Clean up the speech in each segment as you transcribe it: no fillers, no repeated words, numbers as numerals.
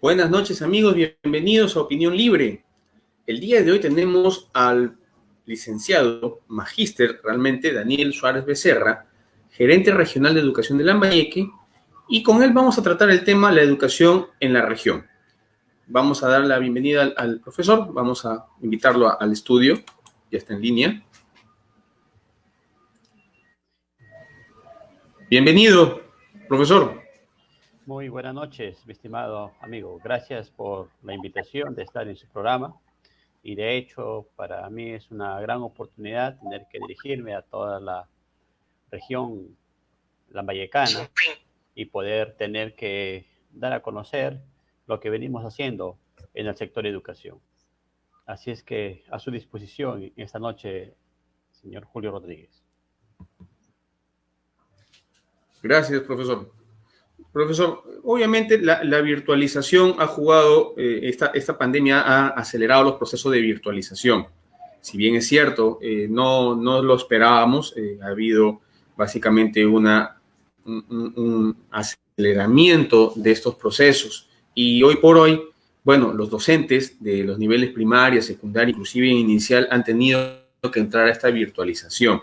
Buenas noches amigos, bienvenidos a Opinión Libre. El día de hoy tenemos al licenciado, magíster realmente, Daniel Suárez Becerra, gerente regional de educación de Lambayeque, y con él vamos a tratar el tema la educación en la región. Vamos a dar la bienvenida al profesor, vamos a invitarlo al estudio, ya está en línea. Bienvenido, profesor. Muy buenas noches, mi estimado amigo. Gracias por la invitación de estar en su programa. Y de hecho, para mí es una gran oportunidad tener que dirigirme a toda la región lambayecana y poder tener que dar a conocer lo que venimos haciendo en el sector educación. Así es que a su disposición esta noche, señor Julio Rodríguez. Gracias, profesor. Profesor, obviamente la virtualización ha jugado, esta pandemia ha acelerado los procesos de virtualización. Si bien es cierto, no lo esperábamos, ha habido básicamente un aceleramiento de estos procesos. Y hoy por hoy, bueno, los docentes de los niveles primaria, secundaria, inclusive inicial, han tenido que entrar a esta virtualización.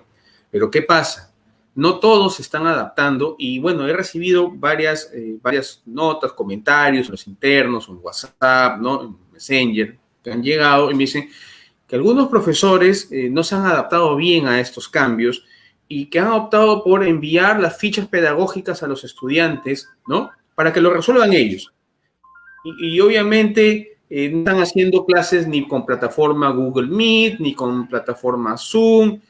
Pero ¿qué pasa? No todos se están adaptando y bueno, he recibido varias notas, comentarios en los internos, en WhatsApp, ¿no? En Messenger, que han llegado y me dicen que algunos profesores no se han adaptado bien a estos cambios y que han optado por enviar las fichas pedagógicas a los estudiantes, ¿no? Para que lo resuelvan ellos. Y obviamente no están haciendo clases ni con plataforma Google Meet, ni con plataforma Zoom,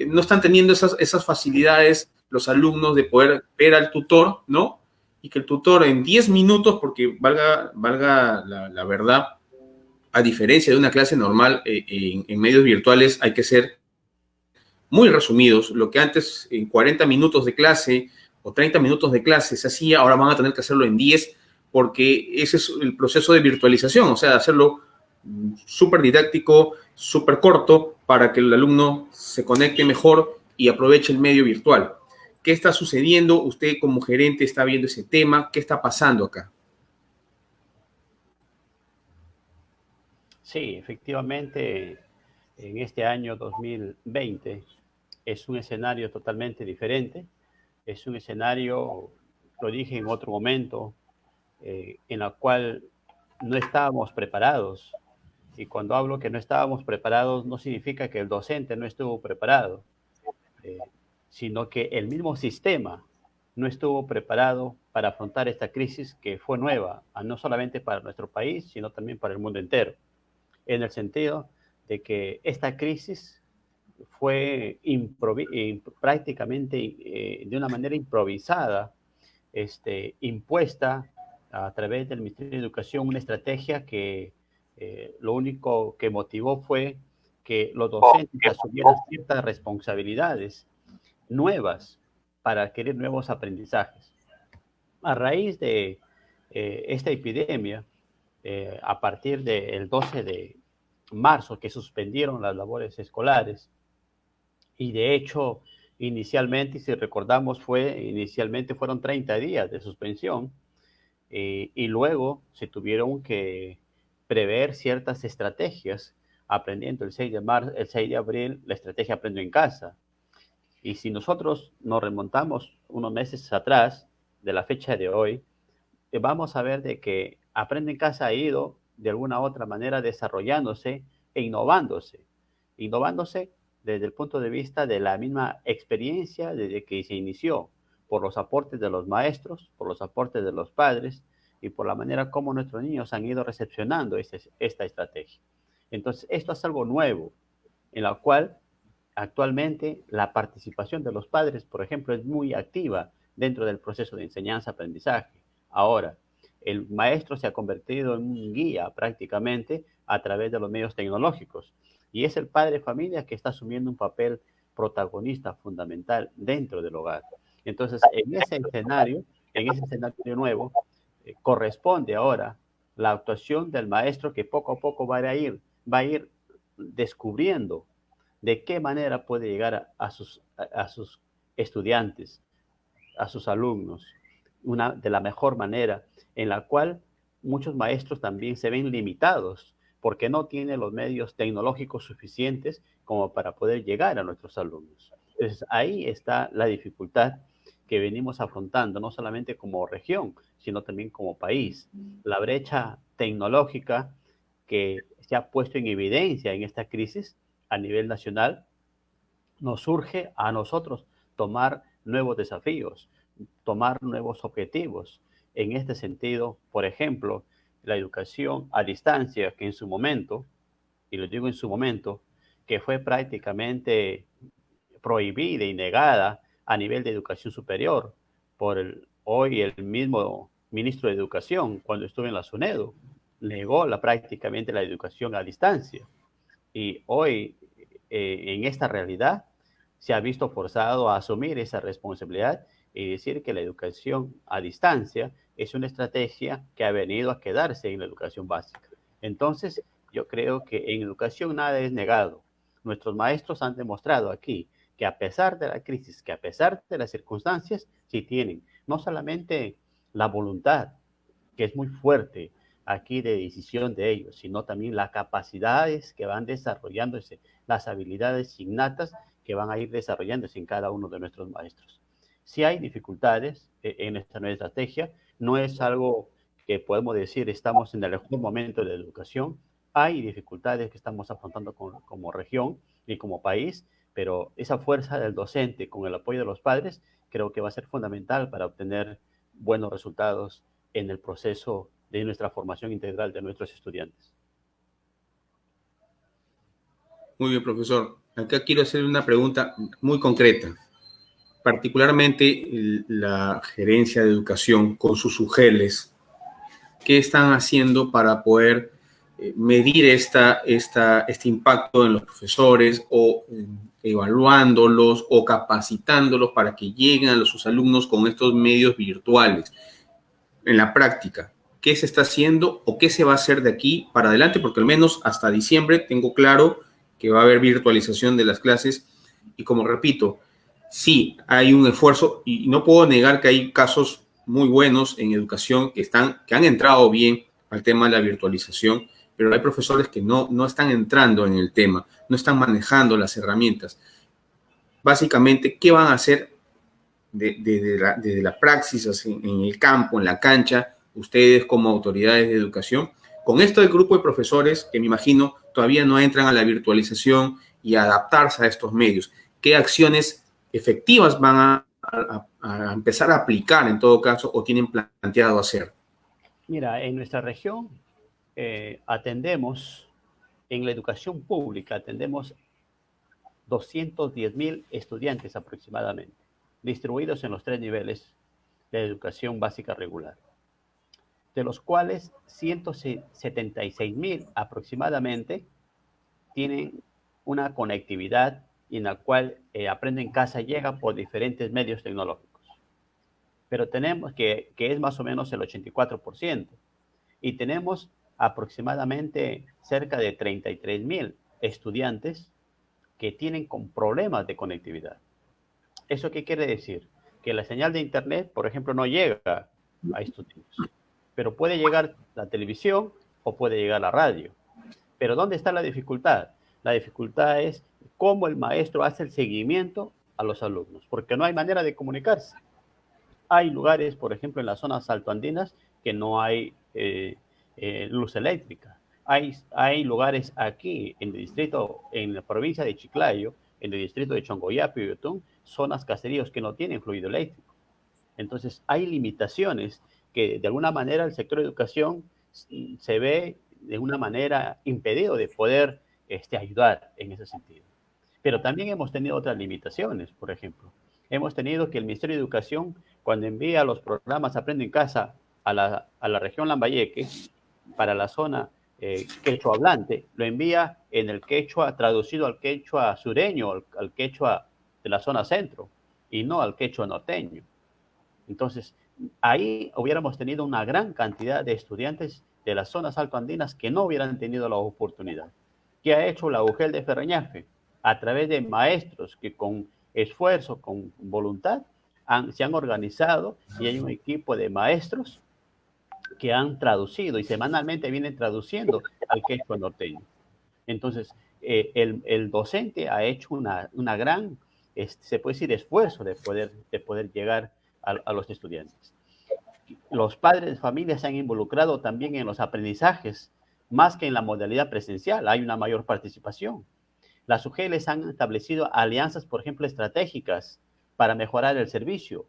no están teniendo esas facilidades los alumnos de poder ver al tutor, ¿no? Y que el tutor en 10 minutos, porque valga la verdad, a diferencia de una clase normal en medios virtuales, hay que ser muy resumidos. Lo que antes en 40 minutos de clase o 30 minutos de clase se hacía, ahora van a tener que hacerlo en 10 porque ese es el proceso de virtualización, o sea, hacerlo súper didáctico, súper corto, para que el alumno se conecte mejor y aproveche el medio virtual. ¿Qué está sucediendo? Usted como gerente está viendo ese tema. ¿Qué está pasando acá? Sí, efectivamente, en este año 2020 es un escenario totalmente diferente. Es un escenario, lo dije en otro momento, en el cual no estábamos preparados. Y cuando hablo que no estábamos preparados, no significa que el docente no estuvo preparado, eh, sino que el mismo sistema no estuvo preparado para afrontar esta crisis que fue nueva, no solamente para nuestro país, sino también para el mundo entero, en el sentido de que esta crisis fue prácticamente de una manera improvisada, impuesta a través del Ministerio de Educación, una estrategia que lo único que motivó fue que los docentes asumieran ciertas responsabilidades nuevas para adquirir nuevos aprendizajes. A raíz de esta epidemia, a partir del 12 de marzo, que suspendieron las labores escolares, y de hecho, inicialmente, si recordamos, inicialmente fueron 30 días de suspensión, y luego se tuvieron que prever ciertas estrategias, aprendiendo el 6 de abril la estrategia Aprendo en Casa. Y si nosotros nos remontamos unos meses atrás de la fecha de hoy, vamos a ver de que Aprende en Casa ha ido de alguna u otra manera desarrollándose e innovándose desde el punto de vista de la misma experiencia desde que se inició, por los aportes de los maestros, por los aportes de los padres y por la manera como nuestros niños han ido recepcionando esta estrategia. Entonces, esto es algo nuevo, en la cual actualmente la participación de los padres, por ejemplo, es muy activa dentro del proceso de enseñanza-aprendizaje. Ahora, el maestro se ha convertido en un guía prácticamente a través de los medios tecnológicos y es el padre de familia que está asumiendo un papel protagonista fundamental dentro del hogar. Entonces, en ese escenario nuevo, corresponde ahora la actuación del maestro que poco a poco va a ir descubriendo de qué manera puede llegar a sus estudiantes, a sus alumnos, de la mejor manera, en la cual muchos maestros también se ven limitados porque no tienen los medios tecnológicos suficientes como para poder llegar a nuestros alumnos. Entonces, ahí está la dificultad que venimos afrontando, no solamente como región, sino también como país. La brecha tecnológica que se ha puesto en evidencia en esta crisis a nivel nacional nos surge a nosotros tomar nuevos desafíos, tomar nuevos objetivos. En este sentido, por ejemplo, la educación a distancia, que en su momento, y lo digo en su momento, que fue prácticamente prohibida y negada a nivel de educación superior por hoy el mismo ministro de Educación, cuando estuve en la SUNEDU, negó prácticamente la educación a distancia. Y hoy, en esta realidad, se ha visto forzado a asumir esa responsabilidad y decir que la educación a distancia es una estrategia que ha venido a quedarse en la educación básica. Entonces, yo creo que en educación nada es negado. Nuestros maestros han demostrado aquí que a pesar de la crisis, que a pesar de las circunstancias, sí tienen no solamente la voluntad, que es muy fuerte aquí de decisión de ellos, sino también las capacidades que van desarrollándose, las habilidades innatas que van a ir desarrollándose en cada uno de nuestros maestros. Si hay dificultades en esta nueva estrategia, no es algo que podemos decir estamos en el mejor momento de la educación, hay dificultades que estamos afrontando como región y como país, pero esa fuerza del docente con el apoyo de los padres creo que va a ser fundamental para obtener buenos resultados en el proceso de nuestra formación integral de nuestros estudiantes. Muy bien, profesor. Acá quiero hacer una pregunta muy concreta. Particularmente la gerencia de educación con sus UGELs, ¿qué están haciendo para poder medir este impacto en los profesores o evaluándolos o capacitándolos para que lleguen a sus alumnos con estos medios virtuales? En la práctica, ¿qué se está haciendo o qué se va a hacer de aquí para adelante? Porque al menos hasta diciembre tengo claro que va a haber virtualización de las clases y, como repito, sí hay un esfuerzo y no puedo negar que hay casos muy buenos en educación que han entrado bien al tema de la virtualización, pero hay profesores que no están entrando en el tema, no están manejando las herramientas. Básicamente, ¿qué van a hacer desde la praxis en el campo, en la cancha, ustedes como autoridades de educación, con esto del grupo de profesores que me imagino todavía no entran a la virtualización y a adaptarse a estos medios? ¿Qué acciones efectivas van a empezar a aplicar en todo caso o tienen planteado hacer? Mira, en nuestra región atendemos, en la educación pública, atendemos 210,000 estudiantes aproximadamente, distribuidos en los 3 niveles de educación básica regular, de los cuales 176,000 aproximadamente tienen una conectividad en la cual Aprende en Casa llega por diferentes medios tecnológicos. Pero tenemos que es más o menos el 84%. Y tenemos aproximadamente cerca de 33,000 estudiantes que tienen con problemas de conectividad. ¿Eso qué quiere decir? Que la señal de Internet, por ejemplo, no llega a estos niños, pero puede llegar la televisión o puede llegar la radio. Pero ¿dónde está la dificultad? La dificultad es cómo el maestro hace el seguimiento a los alumnos, porque no hay manera de comunicarse. Hay lugares, por ejemplo, en las zonas altoandinas que no hay luz eléctrica. Hay lugares aquí en el distrito, en la provincia de Chiclayo, en el distrito de Chongoyape y Yotún, zonas caseríos que no tienen fluido eléctrico. Entonces, hay limitaciones que de alguna manera el sector de educación se ve de una manera impedido de poder ayudar en ese sentido. Pero también hemos tenido otras limitaciones, por ejemplo. Hemos tenido que el Ministerio de Educación, cuando envía los programas Aprende en Casa a la región Lambayeque, para la zona quechua hablante, lo envía en el quechua, traducido al quechua sureño, al quechua de la zona centro, y no al quechua norteño. Entonces, ahí hubiéramos tenido una gran cantidad de estudiantes de las zonas altoandinas que no hubieran tenido la oportunidad. ¿Qué ha hecho la UGEL de Ferreñafe? A través de maestros que con esfuerzo, con voluntad, se han organizado y hay un equipo de maestros que han traducido y semanalmente vienen traduciendo al quechua norteño. Entonces, el docente ha hecho una gran, se puede decir, esfuerzo de poder llegar a los estudiantes. Los padres de familia se han involucrado también en los aprendizajes, más que en la modalidad presencial, hay una mayor participación. Las UGELs han establecido alianzas, por ejemplo, estratégicas para mejorar el servicio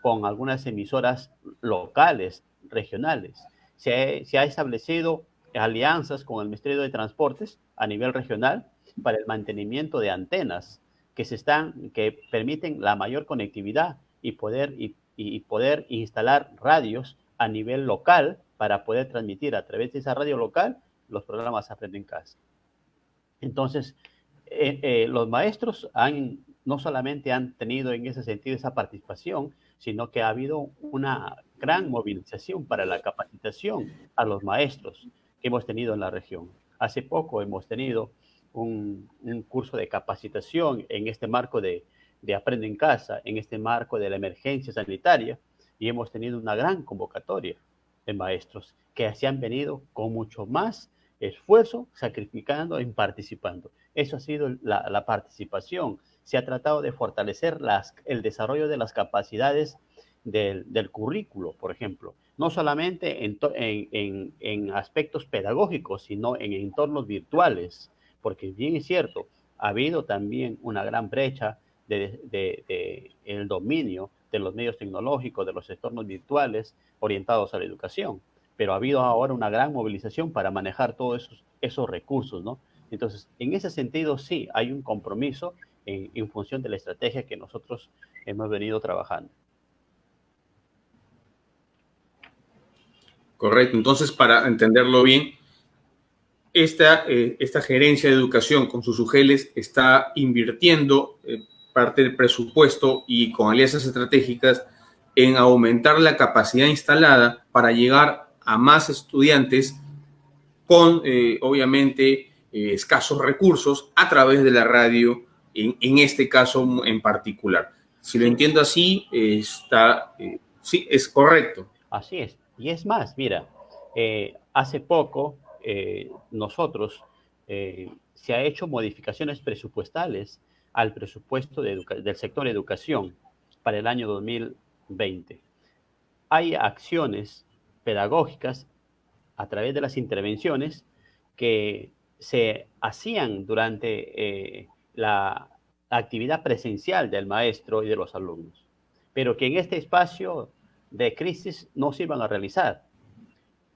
con algunas emisoras locales, regionales. Se ha establecido alianzas con el Ministerio de Transportes a nivel regional para el mantenimiento de antenas que permiten la mayor conectividad y poder instalar radios a nivel local para poder transmitir a través de esa radio local los programas Aprende en Casa. Entonces, los maestros no solamente han tenido en ese sentido esa participación, sino que ha habido una gran movilización para la capacitación a los maestros que hemos tenido en la región. Hace poco hemos tenido un curso de capacitación en este marco de Aprende en Casa, en este marco de la emergencia sanitaria, y hemos tenido una gran convocatoria de maestros que se han venido con mucho más esfuerzo, sacrificando y participando. Eso ha sido la participación. Se ha tratado de fortalecer el desarrollo de las capacidades del currículo, por ejemplo, no solamente en aspectos pedagógicos, sino en entornos virtuales, porque bien es cierto, ha habido también una gran brecha de el dominio de los medios tecnológicos, de los entornos virtuales orientados a la educación, pero ha habido ahora una gran movilización para manejar todos esos recursos, ¿no? Entonces, en ese sentido, sí, hay un compromiso en función de la estrategia que nosotros hemos venido trabajando. Correcto. Entonces, para entenderlo bien, esta gerencia de educación con sus UGELs está invirtiendo parte del presupuesto y con alianzas estratégicas en aumentar la capacidad instalada para llegar a más estudiantes con, obviamente, escasos recursos a través de la radio, en este caso en particular. Si lo entiendo así, sí, es correcto. Así es. Y es más, mira, hace poco nosotros se ha hecho modificaciones presupuestales al presupuesto del sector educación para el año 2020. Hay acciones pedagógicas a través de las intervenciones que se hacían durante la actividad presencial del maestro y de los alumnos, pero que en este espacio de crisis no se iban a realizar.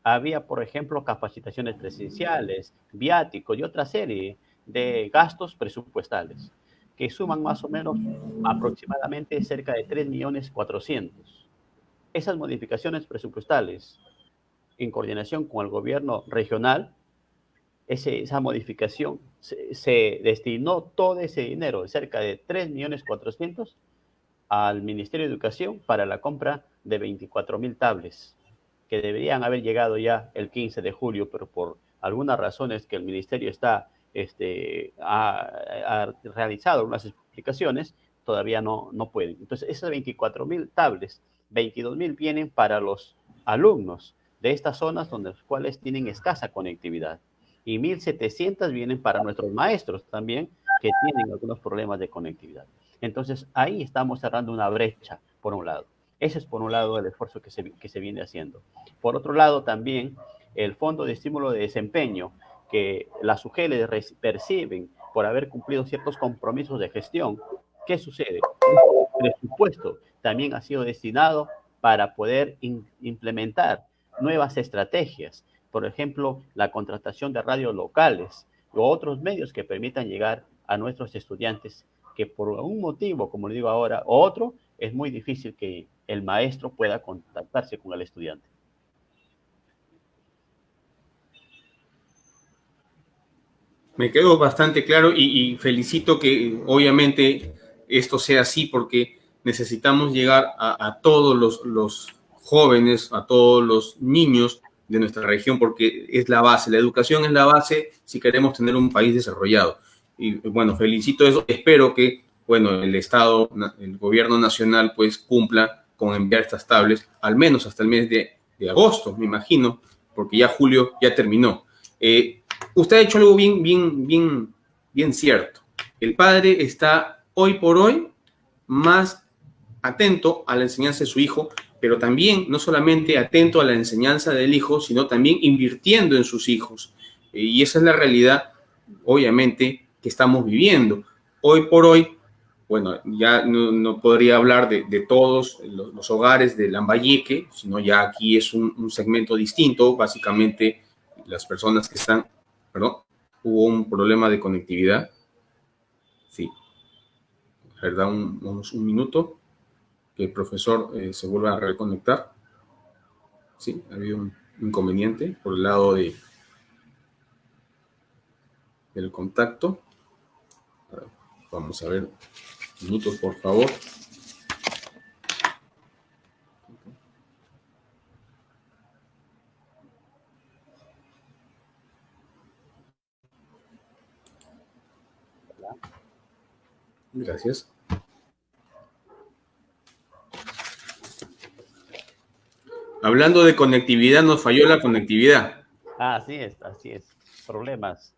Había, por ejemplo, capacitaciones presenciales, viáticos y otra serie de gastos presupuestales que suman más o menos aproximadamente cerca de 3.400.000. Esas modificaciones presupuestales, en coordinación con el gobierno regional, esa modificación se destinó todo ese dinero, cerca de 3.400.000, al Ministerio de Educación para la compra de 24.000 tablets, que deberían haber llegado ya el 15 de julio, pero por algunas razones que el Ministerio ha realizado unas explicaciones, todavía no pueden. Entonces, esas 24.000 tablets, 22.000 vienen para los alumnos de estas zonas donde los cuales tienen escasa conectividad, y 1.700 vienen para nuestros maestros también, que tienen algunos problemas de conectividad. Entonces, ahí estamos cerrando una brecha, por un lado. Ese es, por un lado, el esfuerzo que se viene haciendo. Por otro lado, también el Fondo de Estímulo de Desempeño que las UGELs perciben por haber cumplido ciertos compromisos de gestión. ¿Qué sucede? El presupuesto también ha sido destinado para poder implementar nuevas estrategias, por ejemplo, la contratación de radios locales u otros medios que permitan llegar a nuestros estudiantes que por un motivo, como le digo ahora, o otro, es muy difícil que el maestro pueda contactarse con el estudiante. Me quedó bastante claro y felicito que obviamente esto sea así porque necesitamos llegar a todos los jóvenes, a todos los niños de nuestra región porque es la base, la educación es la base si queremos tener un país desarrollado. Y bueno, felicito eso, espero que, bueno, el Estado, el gobierno nacional pues cumpla con enviar estas tablets, al menos hasta el mes de agosto, me imagino, porque ya julio ya terminó. Usted ha hecho algo bien cierto. El padre está hoy por hoy más atento a la enseñanza de su hijo, pero también no solamente atento a la enseñanza del hijo, sino también invirtiendo en sus hijos. Y esa es la realidad, obviamente, que estamos viviendo. Hoy por hoy, bueno, ya no podría hablar de todos los hogares de Lambayeque, sino ya aquí es un segmento distinto. Básicamente, las personas que están, perdón, hubo un problema de conectividad. Sí, ¿verdad? Un minuto, que el profesor se vuelva a reconectar. Sí, ha habido un inconveniente por el lado del contacto. Vamos a ver, minutos, por favor. Gracias. Hablando de conectividad, nos falló la conectividad. Así es, problemas.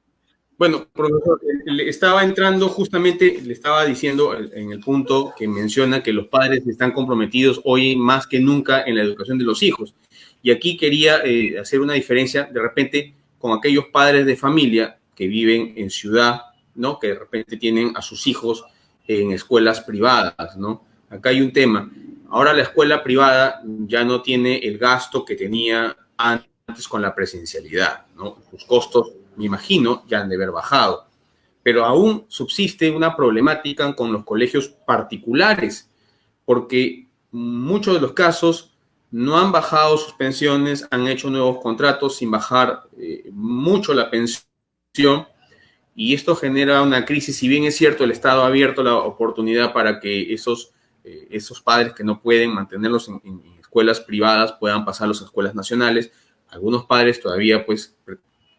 Bueno, profesor, le estaba entrando justamente, le estaba diciendo en el punto que menciona que los padres están comprometidos hoy más que nunca en la educación de los hijos. Y aquí quería hacer una diferencia de repente con aquellos padres de familia que viven en ciudad, ¿no? Que de repente tienen a sus hijos en escuelas privadas, ¿no? Acá hay un tema. Ahora la escuela privada ya no tiene el gasto que tenía antes con la presencialidad, ¿no? Sus costos, me imagino, ya han de haber bajado. Pero aún subsiste una problemática con los colegios particulares, porque muchos de los casos no han bajado sus pensiones, han hecho nuevos contratos sin bajar mucho la pensión, y esto genera una crisis. Si bien es cierto, el Estado ha abierto la oportunidad para que esos padres que no pueden mantenerlos en escuelas privadas puedan pasarlos a escuelas nacionales, algunos padres todavía pues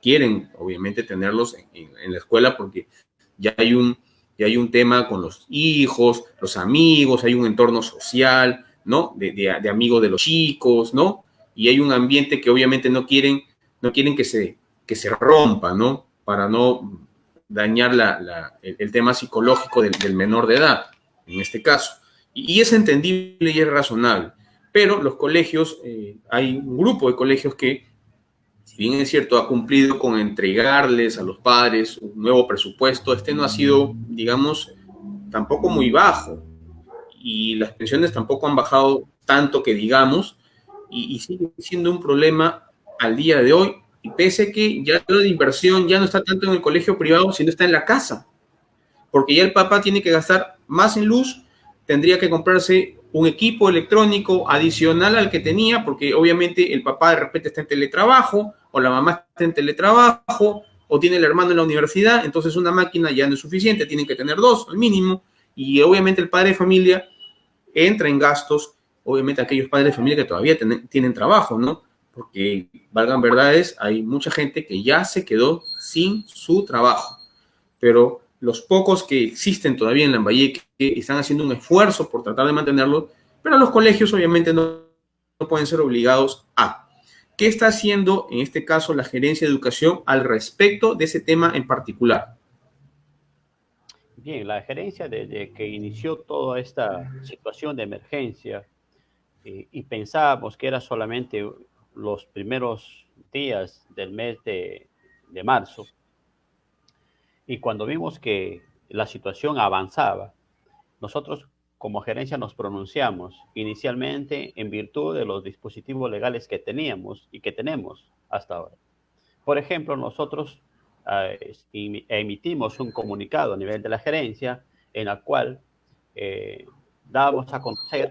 quieren obviamente tenerlos en la escuela porque ya hay un tema con los hijos, los amigos, hay un entorno social, ¿no? De amigos de los chicos, ¿no? Y hay un ambiente que obviamente no quieren que se rompa, ¿no? Para no dañar el tema psicológico del menor de edad, en este caso. Y es entendible y es razonable. Pero los colegios, hay un grupo de colegios que, si bien es cierto, ha cumplido con entregarles a los padres un nuevo presupuesto, este no ha sido, digamos, tampoco muy bajo. Y las pensiones tampoco han bajado tanto que digamos, y sigue siendo un problema al día de hoy. Y pese a que ya lo de inversión ya no está tanto en el colegio privado, sino está en la casa. Porque ya el papá tiene que gastar más en luz, tendría que comprarse un equipo electrónico adicional al que tenía, porque obviamente el papá de repente está en teletrabajo, o la mamá está en teletrabajo, o tiene el hermano en la universidad, entonces una máquina ya no es suficiente, tienen que tener dos al mínimo, y obviamente el padre de familia entra en gastos, obviamente aquellos padres de familia que todavía tienen trabajo, ¿no? Porque, valgan verdades, hay mucha gente que ya se quedó sin su trabajo, pero los pocos que existen todavía en Lambayeque están haciendo un esfuerzo por tratar de mantenerlo, pero los colegios obviamente no pueden ser obligados a. ¿Qué está haciendo en este caso la Gerencia de Educación al respecto de ese tema en particular? Bien, la gerencia desde que inició toda esta situación de emergencia y pensábamos que era solamente los primeros días del mes de marzo, y cuando vimos que la situación avanzaba, nosotros como gerencia nos pronunciamos inicialmente en virtud de los dispositivos legales que teníamos y que tenemos hasta ahora. Por ejemplo, nosotros emitimos un comunicado a nivel de la gerencia en el cual dábamos a conocer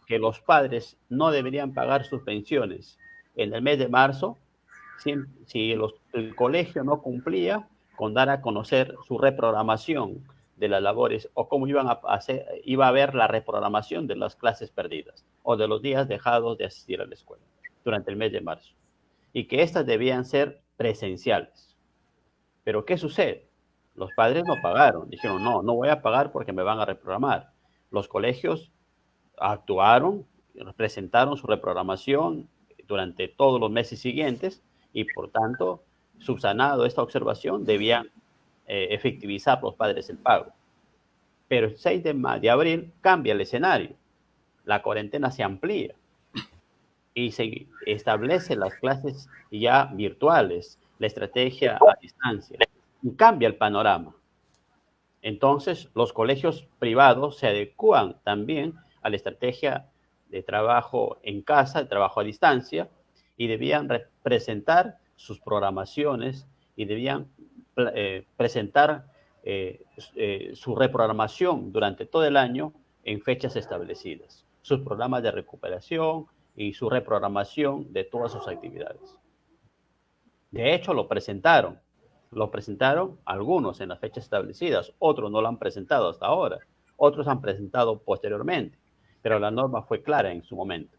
que los padres no deberían pagar sus pensiones en el mes de marzo si el colegio no cumplía con dar a conocer su reprogramación de las labores o cómo iba a haber la reprogramación de las clases perdidas o de los días dejados de asistir a la escuela durante el mes de marzo, y que estas debían ser presenciales. Pero ¿qué sucede? Los padres no pagaron, dijeron no voy a pagar porque me van a reprogramar. Los colegios actuaron, presentaron su reprogramación, durante todos los meses siguientes y, por tanto, subsanado esta observación, debían efectivizar los padres el pago. Pero el 6 de abril cambia el escenario, la cuarentena se amplía y se establece las clases ya virtuales, la estrategia a distancia, y cambia el panorama. Entonces, los colegios privados se adecúan también a la estrategia de trabajo en casa, de trabajo a distancia, y debían presentar sus programaciones y debían presentar su reprogramación durante todo el año en fechas establecidas, sus programas de recuperación y su reprogramación de todas sus actividades. De hecho, lo presentaron algunos en las fechas establecidas, otros no lo han presentado hasta ahora, otros han presentado posteriormente, pero la norma fue clara en su momento.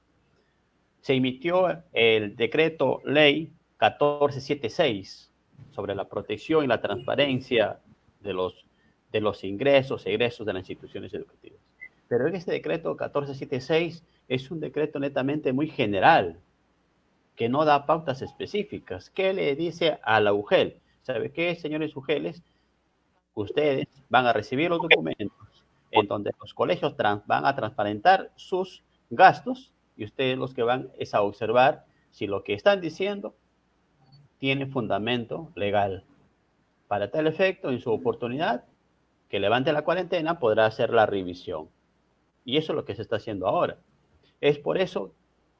Se emitió el decreto ley 1476 sobre la protección y la transparencia de los ingresos e egresos de las instituciones educativas. Pero este decreto 1476 es un decreto netamente muy general, que no da pautas específicas. ¿Qué le dice a la UGEL? ¿Sabe qué, señores UGELes? Ustedes van a recibir los documentos en donde los colegios van a transparentar sus gastos y ustedes los que van es a observar si lo que están diciendo tiene fundamento legal. Para tal efecto, en su oportunidad, que levante la cuarentena, podrá hacer la revisión. Y eso es lo que se está haciendo ahora. Es por eso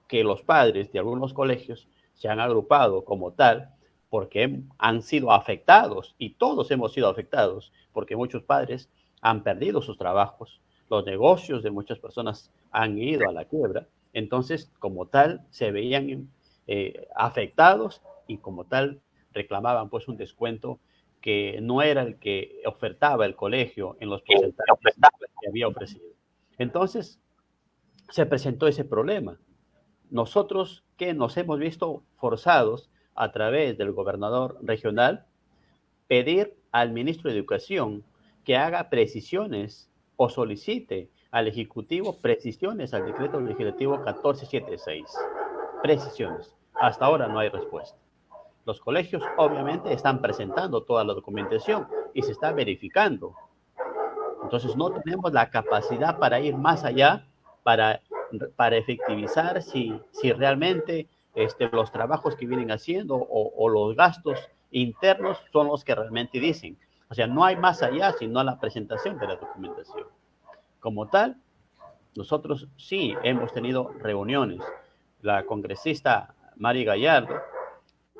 que los padres de algunos colegios se han agrupado como tal, porque han sido afectados, y todos hemos sido afectados, porque muchos padres han perdido sus trabajos, los negocios de muchas personas han ido a la quiebra, entonces como tal se veían afectados y como tal reclamaban pues un descuento que no era el que ofertaba el colegio en los porcentajes que había ofrecido. Entonces se presentó ese problema. Nosotros que nos hemos visto forzados a través del gobernador regional pedir al ministro de Educación que haga precisiones o solicite al Ejecutivo precisiones al decreto legislativo 1476. Precisiones. Hasta ahora no hay respuesta. Los colegios obviamente están presentando toda la documentación y se está verificando. Entonces no tenemos la capacidad para ir más allá, para efectivizar si realmente los trabajos que vienen haciendo o los gastos internos son los que realmente dicen. O sea, no hay más allá sino la presentación de la documentación. Como tal, nosotros sí hemos tenido reuniones. La congresista Mari Gallardo,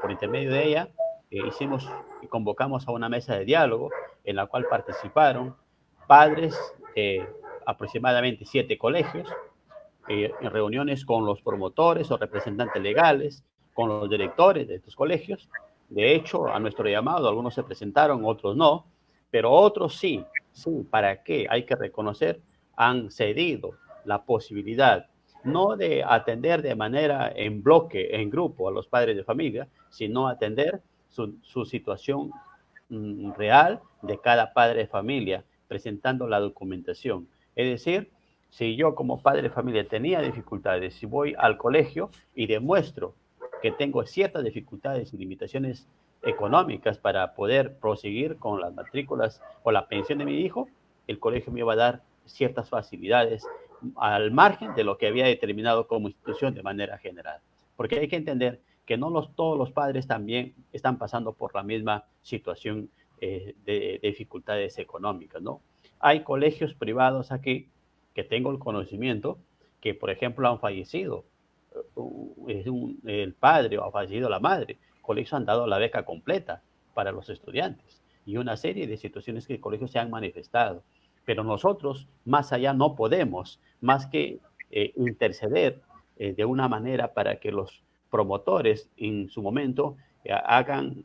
por intermedio de ella, hicimos y convocamos a una mesa de diálogo en la cual participaron padres de aproximadamente 7 colegios, en reuniones con los promotores o representantes legales, con los directores de estos colegios. De hecho, a nuestro llamado, algunos se presentaron, otros no, pero otros sí. ¿Para qué? Hay que reconocer, han cedido la posibilidad no de atender de manera en bloque, en grupo a los padres de familia, sino atender su situación real de cada padre de familia, presentando la documentación. Es decir, si yo como padre de familia tenía dificultades, si voy al colegio y demuestro que tengo ciertas dificultades y limitaciones económicas para poder proseguir con las matrículas o la pensión de mi hijo, el colegio me va a dar ciertas facilidades al margen de lo que había determinado como institución de manera general. Porque hay que entender que no todos los padres también están pasando por la misma situación de dificultades económicas, ¿no? Hay colegios privados aquí que tengo el conocimiento que, por ejemplo, han fallecido el padre o ha fallecido la madre. Colegios han dado la beca completa para los estudiantes y una serie de situaciones que el colegio se han manifestado. Pero nosotros, más allá, no podemos, más que interceder de una manera para que los promotores en su momento hagan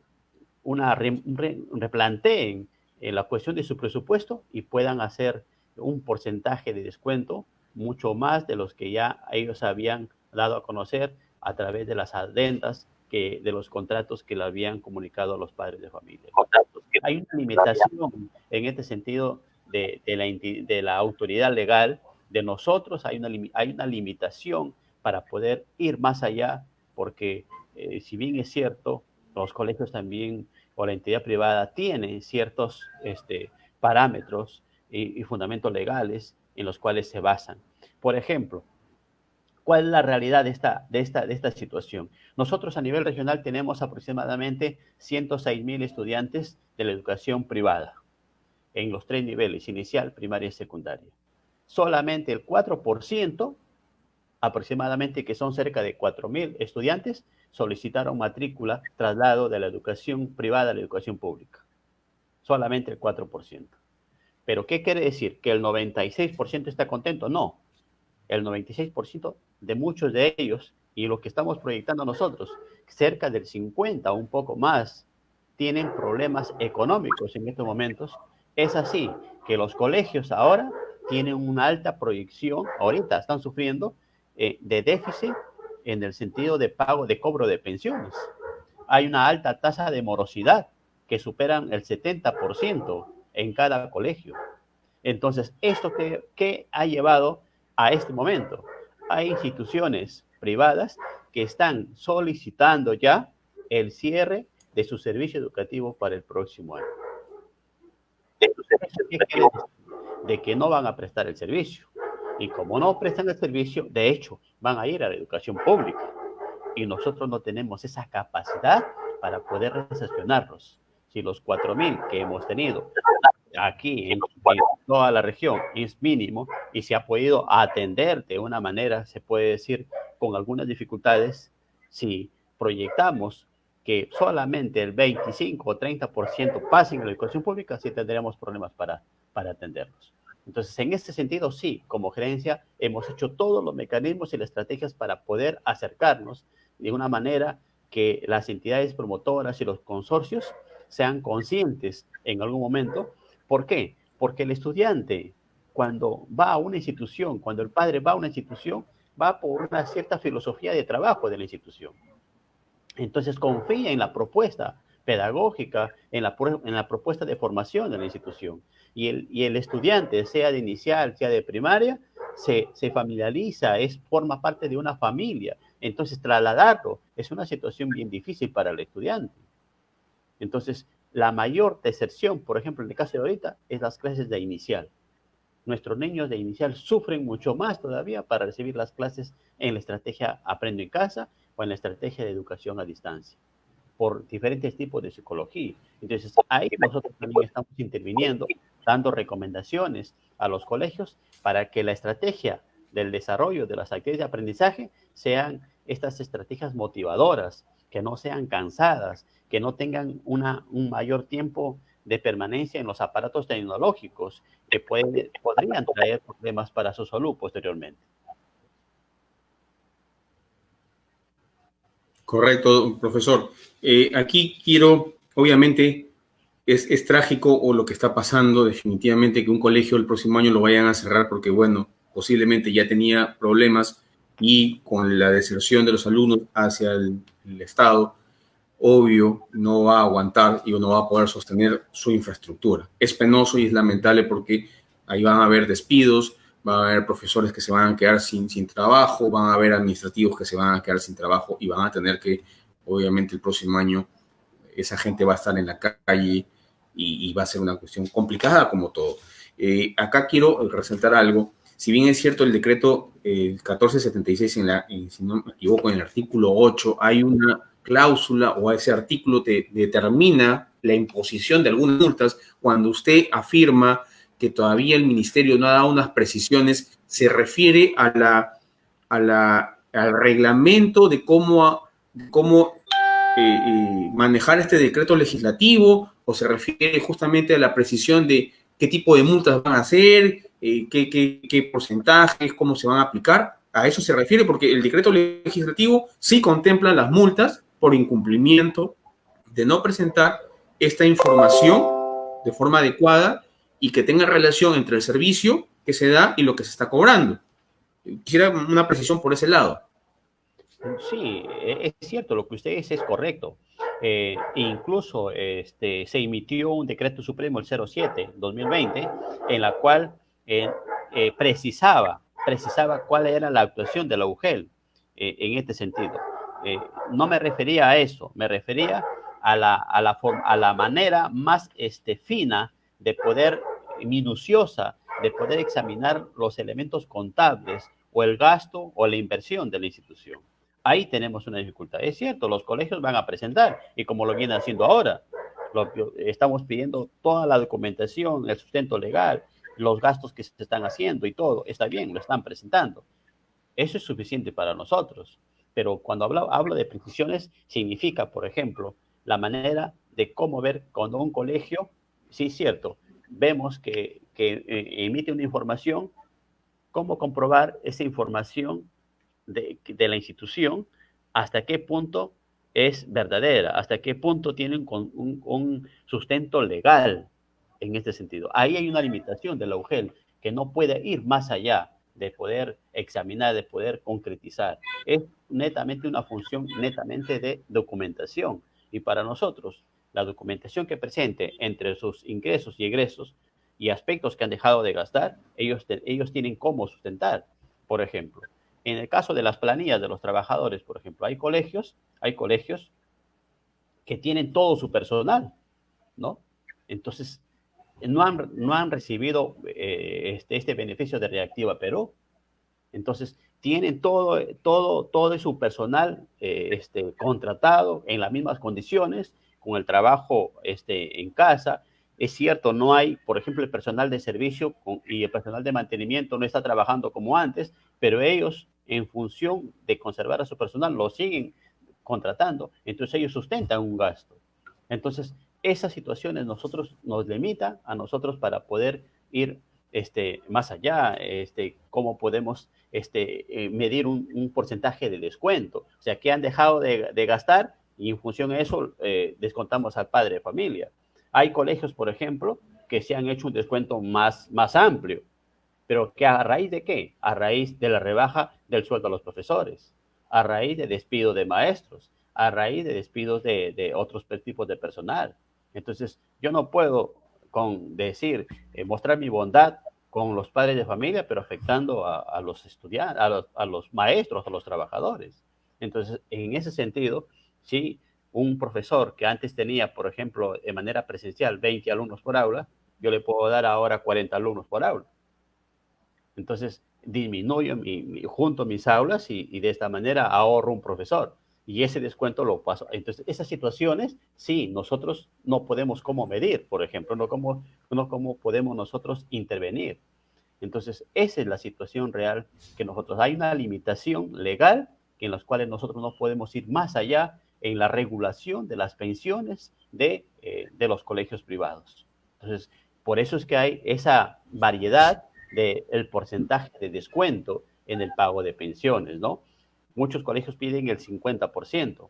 replanteen la cuestión de su presupuesto y puedan hacer un porcentaje de descuento mucho más de los que ya ellos habían dado a conocer a través de las adendas de los contratos que le habían comunicado a los padres de familia. Hay una limitación en este sentido de la autoridad legal de nosotros, hay una limitación para poder ir más allá porque si bien es cierto, los colegios también o la entidad privada tiene ciertos parámetros y fundamentos legales en los cuales se basan. Por ejemplo, ¿cuál es la realidad de esta situación? Nosotros a nivel regional tenemos aproximadamente 106.000 estudiantes de la educación privada en los 3 niveles, inicial, primaria y secundaria. Solamente el 4%, aproximadamente, que son cerca de 4.000 estudiantes, solicitaron matrícula, traslado de la educación privada a la educación pública. Solamente el 4%. ¿Pero qué quiere decir? ¿Que el 96% está contento? No. El 96% de muchos de ellos, y lo que estamos proyectando nosotros, cerca del 50 o un poco más, tienen problemas económicos en estos momentos. Es así que los colegios ahora tienen una alta proyección, ahorita están sufriendo de déficit en el sentido de pago, de cobro de pensiones. Hay una alta tasa de morosidad que superan el 70% en cada colegio. Entonces, ¿esto qué ha llevado a este momento? Hay instituciones privadas que están solicitando ya el cierre de su servicio educativo para el próximo año. ¿Eso qué quiere decir? De que no van a prestar el servicio. Y como no prestan el servicio, de hecho, van a ir a la educación pública. Y nosotros no tenemos esa capacidad para poder recepcionarlos. Si los 4.000 que hemos tenido aquí en toda la región es mínimo y se ha podido atender de una manera, se puede decir, con algunas dificultades, si proyectamos que solamente el 25 o 30% pasen en la educación pública, sí tendremos problemas para atenderlos. Entonces, en este sentido, sí, como gerencia hemos hecho todos los mecanismos y las estrategias para poder acercarnos de una manera que las entidades promotoras y los consorcios sean conscientes en algún momento. ¿Por qué? Porque el estudiante, cuando va a una institución, cuando el padre va a una institución, va por una cierta filosofía de trabajo de la institución. Entonces confía en la propuesta pedagógica, en la propuesta de formación de la institución. Y el estudiante, sea de inicial, sea de primaria, se familiariza, forma parte de una familia. Entonces trasladarlo es una situación bien difícil para el estudiante. Entonces, la mayor deserción, por ejemplo, en el caso de ahorita, es las clases de inicial. Nuestros niños de inicial sufren mucho más todavía para recibir las clases en la estrategia Aprendo en Casa o en la estrategia de educación a distancia, por diferentes tipos de psicología. Entonces, ahí nosotros también estamos interviniendo, dando recomendaciones a los colegios para que la estrategia del desarrollo de las actividades de aprendizaje sean estas estrategias motivadoras, que no sean cansadas, que no tengan un mayor tiempo de permanencia en los aparatos tecnológicos que podrían traer problemas para su salud posteriormente. Correcto, profesor. Aquí quiero, obviamente, es trágico o lo que está pasando, definitivamente que un colegio el próximo año lo vayan a cerrar porque, bueno, posiblemente ya tenía problemas y con la deserción de los alumnos hacia el Estado, obvio, no va a aguantar y no va a poder sostener su infraestructura. Es penoso y es lamentable porque ahí van a haber despidos, van a haber profesores que se van a quedar sin trabajo, van a haber administrativos que se van a quedar sin trabajo y van a tener que, obviamente, el próximo año esa gente va a estar en la calle y va a ser una cuestión complicada como todo. Acá quiero resaltar algo. Si bien es cierto el decreto 1476, si no me equivoco, en el artículo 8, hay una cláusula o ese artículo determina la imposición de algunas multas cuando usted afirma que todavía el ministerio no ha dado unas precisiones, se refiere al reglamento de cómo manejar este decreto legislativo, o se refiere justamente a la precisión de qué tipo de multas van a hacer, qué porcentajes, cómo se van a aplicar. A eso se refiere porque el decreto legislativo sí contempla las multas por incumplimiento de no presentar esta información de forma adecuada y que tenga relación entre el servicio que se da y lo que se está cobrando. Quisiera una precisión por ese lado. Sí, es cierto, lo que usted dice es correcto. Incluso se emitió un decreto supremo, el 07-2020, en la cual precisaba cuál era la actuación de la UGEL en este sentido. no me refería a eso, me refería a la manera más fina de poder, minuciosa, de poder examinar los elementos contables o el gasto o la inversión de la institución. Ahí tenemos una dificultad. Es cierto, los colegios van a presentar, y como lo vienen haciendo ahora, estamos pidiendo toda la documentación, el sustento legal, los gastos que se están haciendo y todo, está bien, lo están presentando. Eso es suficiente para nosotros. Pero cuando hablo de precisiones, significa, por ejemplo, la manera de cómo ver cuando un colegio, sí es cierto, vemos que emite una información, cómo comprobar esa información de la institución, hasta qué punto es verdadera, hasta qué punto tienen un sustento legal en este sentido. Ahí hay una limitación de la UGEL que no puede ir más allá de poder examinar, de poder concretizar. Es netamente una función netamente de documentación. Y para nosotros, la documentación que presente entre sus ingresos y egresos y aspectos que han dejado de gastar, ellos tienen cómo sustentar. Por ejemplo, en el caso de las planillas de los trabajadores, por ejemplo, hay colegios que tienen todo su personal, ¿no? Entonces, no han recibido este beneficio de Reactiva Perú. Entonces, tienen todo su personal contratado en las mismas condiciones, con el trabajo en casa. Es cierto, no hay, por ejemplo, el personal de servicio y el personal de mantenimiento no está trabajando como antes, pero ellos, en función de conservar a su personal, lo siguen contratando. Entonces, ellos sustentan un gasto. Entonces, esas situaciones nos limitan a nosotros para poder ir más allá, cómo podemos medir un porcentaje de descuento. O sea, ¿qué han dejado de gastar? Y en función de eso descontamos al padre de familia. Hay colegios, por ejemplo, que se han hecho un descuento más amplio, pero que ¿a raíz de qué? A raíz de la rebaja del sueldo a los profesores, a raíz de despido de maestros, a raíz de despidos de otros tipos de personal. Entonces, yo no puedo mostrar mi bondad con los padres de familia, pero afectando a los estudiantes, a los maestros, a los trabajadores. Entonces, en ese sentido, sí, un profesor que antes tenía, por ejemplo, de manera presencial 20 alumnos por aula, yo le puedo dar ahora 40 alumnos por aula. Entonces, disminuyo, junto mis aulas y de esta manera ahorro un profesor. Y ese descuento lo paso. Entonces, esas situaciones, sí, nosotros no podemos cómo medir, por ejemplo, no cómo podemos nosotros intervenir. Entonces, esa es la situación real que hay una limitación legal en las cuales nosotros no podemos ir más allá en la regulación de las pensiones de los colegios privados. Entonces, por eso es que hay esa variedad del porcentaje de descuento en el pago de pensiones, ¿no? Muchos colegios piden el 50%,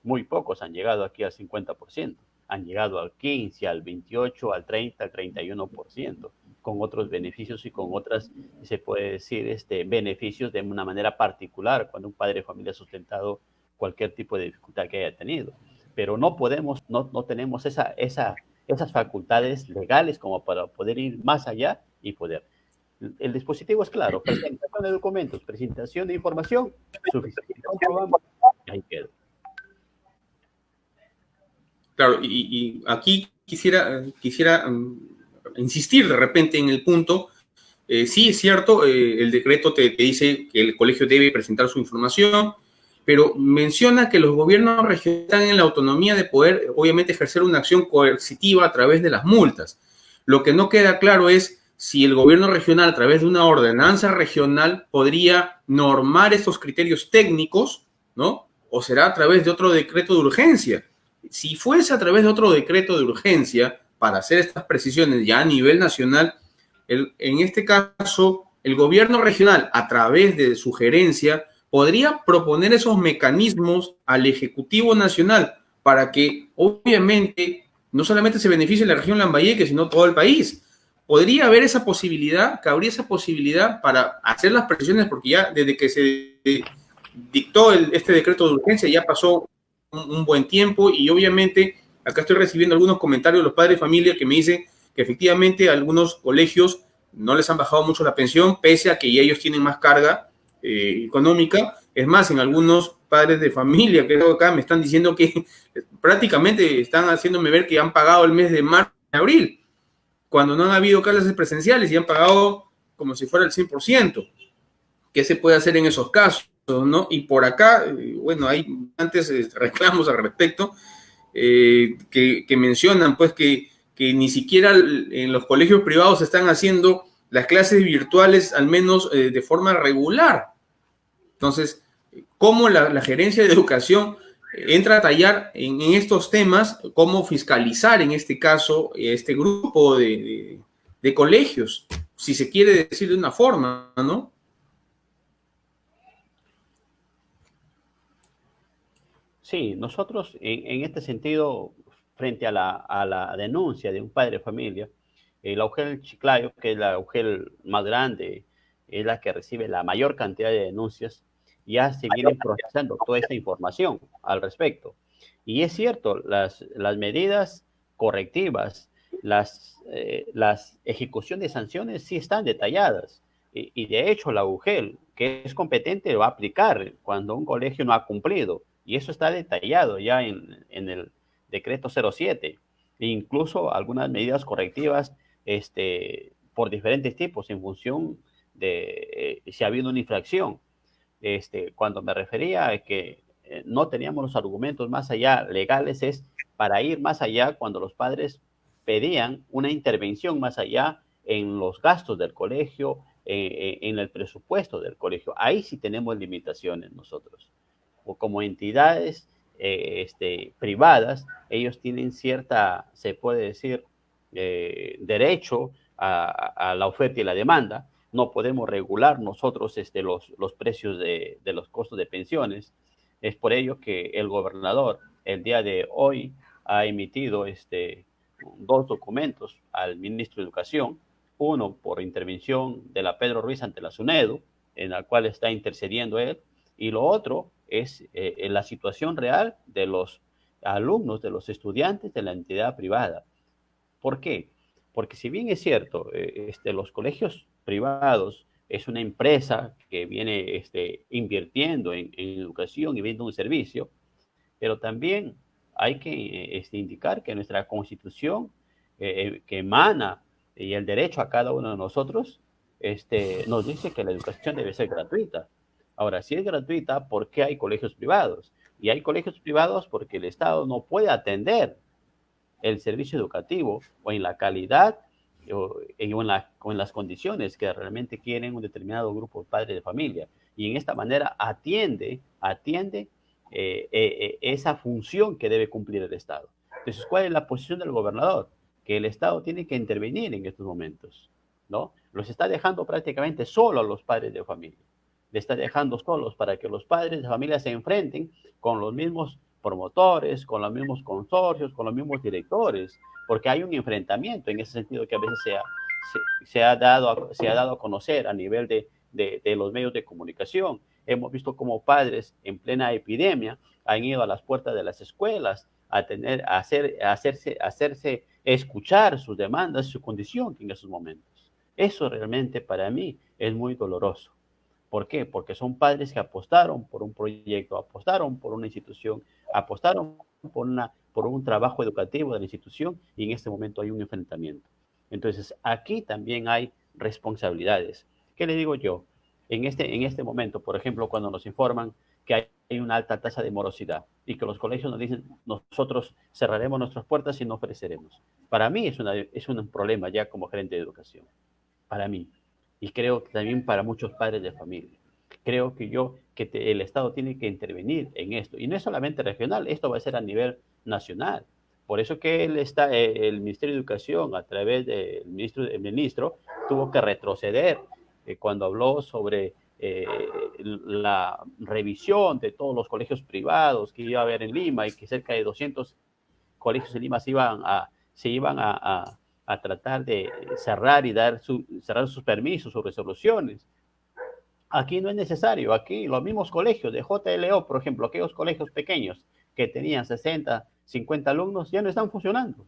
muy pocos han llegado aquí al 50%, han llegado al 15%, al 28%, al 30%, al 31%, con otros beneficios y con otras, se puede decir, beneficios de una manera particular cuando un padre de familia ha sustentado cualquier tipo de dificultad que haya tenido. Pero no tenemos esas facultades legales como para poder ir más allá y poder. El dispositivo es claro, presentación de documentos, presentación de información, suficiente. Comprobamos, ahí queda. Claro, y aquí quisiera insistir de repente en el punto. Sí, es cierto, el decreto te dice que el colegio debe presentar su información, pero menciona que los gobiernos regionales están en la autonomía de poder, obviamente, ejercer una acción coercitiva a través de las multas. Lo que no queda claro es si el gobierno regional, a través de una ordenanza regional, podría normar estos criterios técnicos, ¿no? O será a través de otro decreto de urgencia. Si fuese a través de otro decreto de urgencia, para hacer estas precisiones ya a nivel nacional, en este caso, el gobierno regional, a través de sugerencia, podría proponer esos mecanismos al Ejecutivo Nacional para que, obviamente, no solamente se beneficie la región Lambayeque, sino todo el país. Podría haber esa posibilidad, cabría esa posibilidad para hacer las presiones, porque ya desde que se dictó este decreto de urgencia ya pasó un buen tiempo y obviamente acá estoy recibiendo algunos comentarios de los padres de familia que me dicen que efectivamente a algunos colegios no les han bajado mucho la pensión, pese a que ya ellos tienen más carga económica. Es más, en algunos padres de familia que acá me están diciendo que prácticamente están haciéndome ver que han pagado el mes de marzo y abril, cuando no han habido clases presenciales y han pagado como si fuera el 100%. ¿Qué se puede hacer en esos casos, no? Y por acá, bueno, hay antes reclamos al respecto, que mencionan pues que ni siquiera en los colegios privados se están haciendo las clases virtuales, al menos de forma regular. Entonces, ¿cómo la gerencia de educación entra a tallar en estos temas? ¿Cómo fiscalizar en este caso este grupo de colegios? Si se quiere decir de una forma, ¿no? Sí, nosotros en este sentido, frente a la denuncia de un padre de familia, la UGEL Chiclayo, que es la UGEL más grande, es la que recibe la mayor cantidad de denuncias, ya se vienen procesando toda esta información al respecto. Y es cierto, las medidas correctivas, las ejecuciones de sanciones sí están detalladas. Y de hecho la UGEL, que es competente, va a aplicar cuando un colegio no ha cumplido. Y eso está detallado ya en el decreto 07. E incluso algunas medidas correctivas por diferentes tipos en función de si ha habido una infracción. Cuando me refería a que no teníamos los argumentos más allá legales, es para ir más allá cuando los padres pedían una intervención más allá en los gastos del colegio, en el presupuesto del colegio. Ahí sí tenemos limitaciones nosotros. O como entidades privadas, ellos tienen cierta, se puede decir, derecho a la oferta y la demanda. No podemos regular nosotros los precios de los costos de pensiones. Es por ello que el gobernador el día de hoy ha emitido dos documentos al ministro de Educación, uno por intervención de la Pedro Ruiz ante la SUNEDU, en la cual está intercediendo él, y lo otro es la situación real de los alumnos, de los estudiantes de la entidad privada. ¿Por qué? Porque si bien es cierto, los colegios privados es una empresa que viene invirtiendo en educación y viendo un servicio, pero también hay que indicar que nuestra constitución que emana y el derecho a cada uno de nosotros nos dice que la educación debe ser gratuita. Ahora, si es gratuita, ¿por qué hay colegios privados? Y hay colegios privados porque el Estado no puede atender el servicio educativo o en la calidad o en las condiciones que realmente quieren un determinado grupo de padres de familia. Y en esta manera atiende esa función que debe cumplir el Estado. Entonces, ¿cuál es la posición del gobernador? Que el Estado tiene que intervenir en estos momentos, ¿no? Los está dejando prácticamente solo a los padres de familia. Le está dejando solos para que los padres de familia se enfrenten con los mismos promotores, con los mismos consorcios, con los mismos directores, porque hay un enfrentamiento en ese sentido que a veces se ha dado a conocer a nivel de los medios de comunicación. Hemos visto como padres en plena epidemia han ido a las puertas de las escuelas a hacerse escuchar sus demandas, su condición en esos momentos. Eso realmente para mí es muy doloroso. ¿Por qué? Porque son padres que apostaron por un proyecto, apostaron por una institución, apostaron por un trabajo educativo de la institución y en este momento hay un enfrentamiento. Entonces, aquí también hay responsabilidades. ¿Qué le digo yo? En este momento, por ejemplo, cuando nos informan que hay una alta tasa de morosidad y que los colegios nos dicen, nosotros cerraremos nuestras puertas y no ofreceremos. Para mí es un problema ya como gerente de educación. Para mí. Y creo que también para muchos padres de familia. Creo que el Estado tiene que intervenir en esto. Y no es solamente regional, esto va a ser a nivel nacional. Por eso que el Ministerio de Educación, a través del ministro tuvo que retroceder cuando habló sobre la revisión de todos los colegios privados que iba a haber en Lima y que cerca de 200 colegios en Lima se iban a tratar de cerrar y cerrar sus permisos, sus resoluciones. Aquí no es necesario, aquí los mismos colegios de JLO, por ejemplo, aquellos colegios pequeños que tenían 60, 50 alumnos, ya no están funcionando.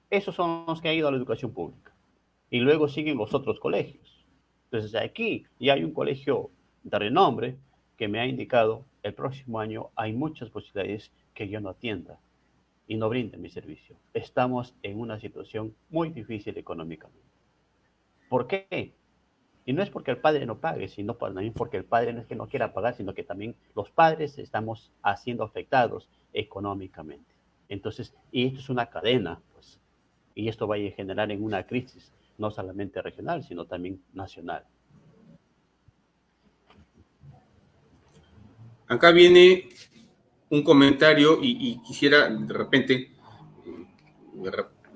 Esos son los que han ido a la educación pública. Y luego siguen los otros colegios. Entonces aquí ya hay un colegio de renombre que me ha indicado, el próximo año hay muchas posibilidades que yo no atienda y no brinde mi servicio. Estamos en una situación muy difícil económicamente. ¿Por qué? Y no es porque el padre no pague, sino también porque el padre no es que no quiera pagar, sino que también los padres estamos siendo afectados económicamente. Entonces, y esto es una cadena, pues, y esto va a generar en una crisis, no solamente regional, sino también nacional. Acá viene un comentario y quisiera de repente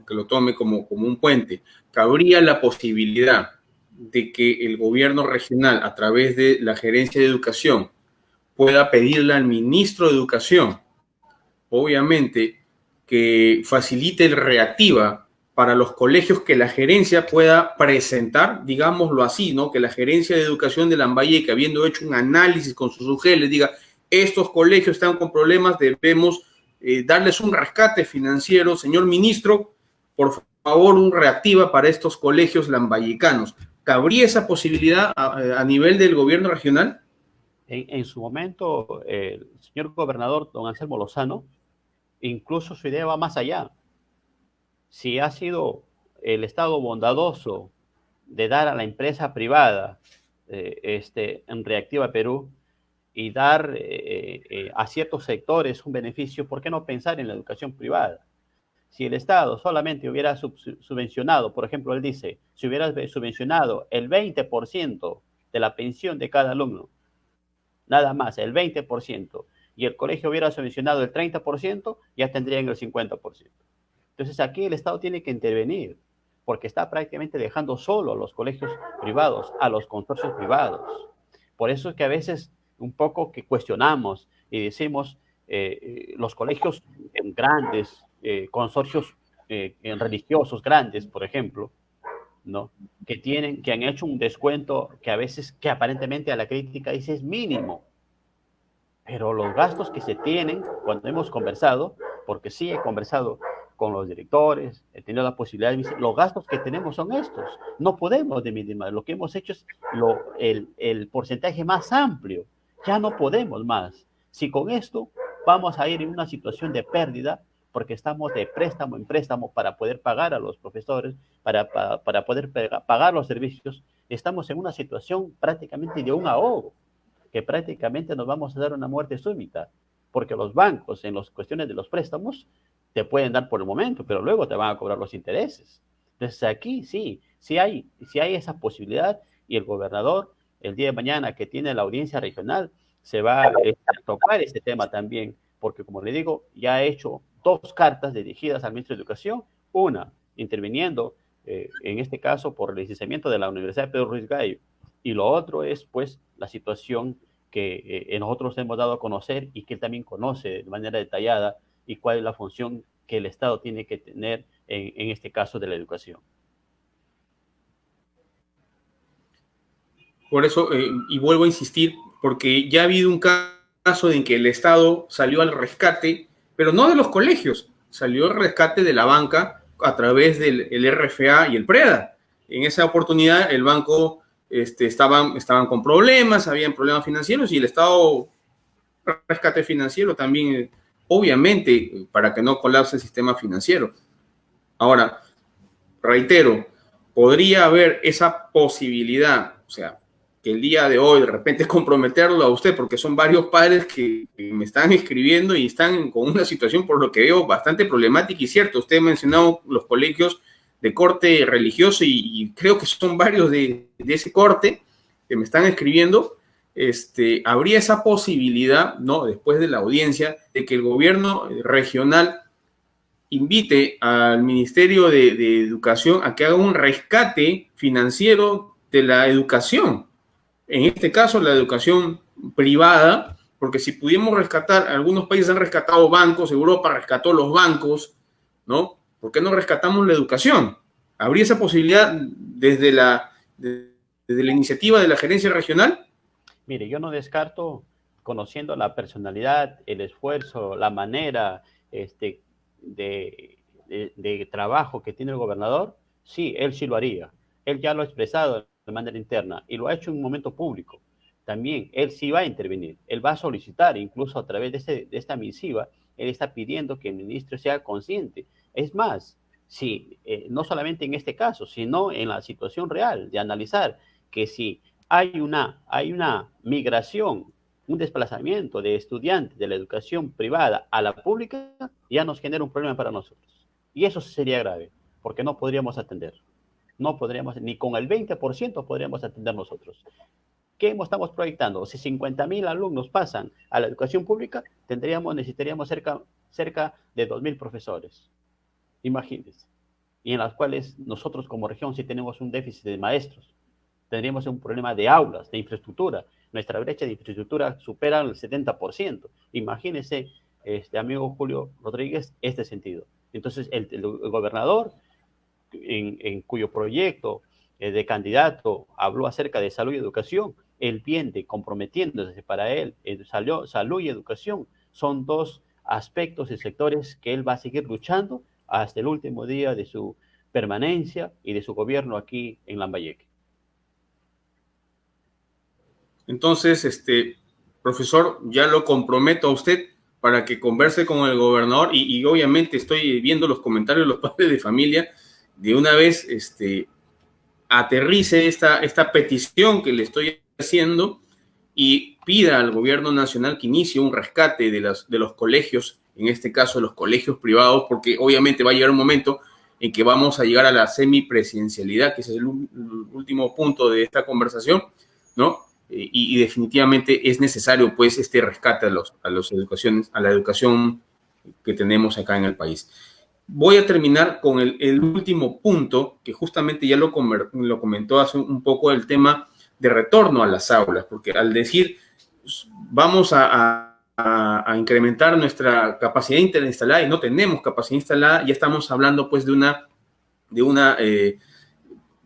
que lo tome como un puente. Cabría la posibilidad de que el gobierno regional, a través de la gerencia de educación, pueda pedirle al ministro de Educación, obviamente, que facilite el reactiva para los colegios que la gerencia pueda presentar, digámoslo así, ¿no? Que la gerencia de educación de Lambayeque, habiendo hecho un análisis con sus UGEL, les diga, estos colegios están con problemas, debemos darles un rescate financiero, señor ministro, por favor, un reactiva para estos colegios lambayecanos. ¿Cabría esa posibilidad a nivel del gobierno regional? En su momento, el señor gobernador, don Anselmo Lozano, incluso su idea va más allá. Si ha sido el Estado bondadoso de dar a la empresa privada en Reactiva Perú y dar a ciertos sectores un beneficio, ¿por qué no pensar en la educación privada? Si el Estado solamente hubiera subvencionado, por ejemplo, él dice, si hubiera subvencionado el 20% de la pensión de cada alumno, nada más, el 20%, y el colegio hubiera subvencionado el 30%, ya tendrían el 50%. Entonces aquí el Estado tiene que intervenir, porque está prácticamente dejando solo a los colegios privados, a los consorcios privados. Por eso es que a veces un poco que cuestionamos y decimos los colegios grandes, consorcios religiosos grandes, por ejemplo, ¿no? Que han hecho un descuento que a veces, que aparentemente a la crítica dice es mínimo, pero los gastos que se tienen cuando hemos conversado, porque sí he conversado con los directores, he tenido la posibilidad de decir, los gastos que tenemos son estos, no podemos diminuir más, lo que hemos hecho es el porcentaje más amplio, ya no podemos más. Si con esto vamos a ir en una situación de pérdida, porque estamos de préstamo en préstamo para poder pagar a los profesores, para poder pagar los servicios, estamos en una situación prácticamente de un ahogo, que prácticamente nos vamos a dar una muerte súbita, porque los bancos en las cuestiones de los préstamos te pueden dar por el momento, pero luego te van a cobrar los intereses. Entonces aquí sí hay esa posibilidad y el gobernador el día de mañana que tiene la audiencia regional se va a tocar este tema también, porque como le digo, ya ha hecho 2 cartas dirigidas al ministro de Educación, una interviniendo en este caso por el licenciamiento de la Universidad de Pedro Ruiz Gallo, y lo otro es pues la situación que nosotros hemos dado a conocer y que él también conoce de manera detallada y cuál es la función que el Estado tiene que tener en este caso de la educación. Por eso, y vuelvo a insistir, porque ya ha habido un caso en que el Estado salió al rescate, pero no de los colegios, salió al rescate de la banca a través del RFA y el PREDA. En esa oportunidad el banco estaban con problemas, habían problemas financieros y el Estado rescate financiero también, obviamente, para que no colapse el sistema financiero. Ahora, reitero, podría haber esa posibilidad, o sea, que el día de hoy de repente comprometerlo a usted, porque son varios padres que me están escribiendo y están con una situación, por lo que veo, bastante problemática y cierto. Usted ha mencionado los colegios de corte religioso y creo que son varios de ese corte que me están escribiendo. Habría esa posibilidad, ¿no? Después de la audiencia, de que el gobierno regional invite al Ministerio de Educación a que haga un rescate financiero de la educación. En este caso, la educación privada, porque si pudiéramos rescatar, algunos países han rescatado bancos, Europa rescató los bancos, ¿no? ¿Por qué no rescatamos la educación? ¿Habría esa posibilidad desde la iniciativa de la gerencia regional? Mire, yo no descarto, conociendo la personalidad, el esfuerzo, la manera de trabajo que tiene el gobernador, sí, él sí lo haría. Él ya lo ha expresado de manera interna y lo ha hecho en un momento público. también él sí va a intervenir, él va a solicitar, incluso a través de esta misiva, él está pidiendo que el ministro sea consciente. Es más, si no solamente en este caso, sino en la situación real, de analizar que si hay una migración, un desplazamiento de estudiantes de la educación privada a la pública, ya nos genera un problema para nosotros. Y eso sería grave, porque no podríamos atender. No podríamos, ni con el 20% podríamos atender nosotros. ¿Qué estamos proyectando? Si 50.000 alumnos pasan a la educación pública, necesitaríamos cerca de 2.000 profesores. Imagínense. Y en las cuales nosotros como región sí tenemos un déficit de maestros. Tendríamos un problema de aulas, de infraestructura. Nuestra brecha de infraestructura supera el 70%. Imagínense, amigo Julio Rodríguez, este sentido. Entonces, el gobernador, en cuyo proyecto de candidato habló acerca de salud y educación, él viene comprometiéndose para él. Salud y educación son dos aspectos y sectores que él va a seguir luchando hasta el último día de su permanencia y de su gobierno aquí en Lambayeque. Entonces, profesor, ya lo comprometo a usted para que converse con el gobernador y obviamente estoy viendo los comentarios de los padres de familia. De una vez, aterrice esta petición que le estoy haciendo y pida al gobierno nacional que inicie un rescate de los colegios, en este caso de los colegios privados, porque obviamente va a llegar un momento en que vamos a llegar a la semipresidencialidad, que ese es el último punto de esta conversación, ¿no? Y definitivamente es necesario, pues, este rescate a la educación que tenemos acá en el país. Voy a terminar con el último punto, que justamente ya lo comentó hace un poco, el tema de retorno a las aulas, porque al decir vamos a incrementar nuestra capacidad instalada y no tenemos capacidad instalada, ya estamos hablando pues de una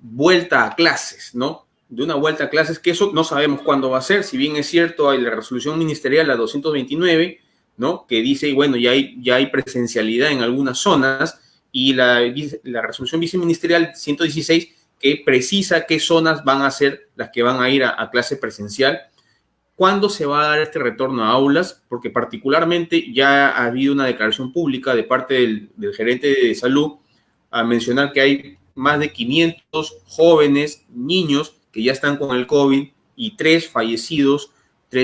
vuelta a clases, ¿no? De una vuelta a clases, que eso no sabemos cuándo va a ser. Si bien es cierto, hay la resolución ministerial, la 229, ¿no? Que dice, bueno, ya hay presencialidad en algunas zonas, y la resolución viceministerial 116, que precisa qué zonas van a ser las que van a ir a clase presencial. ¿Cuándo se va a dar este retorno a aulas? Porque particularmente ya ha habido una declaración pública de parte del gerente de salud a mencionar que hay más de 500 jóvenes, niños, que ya están con el COVID, y 3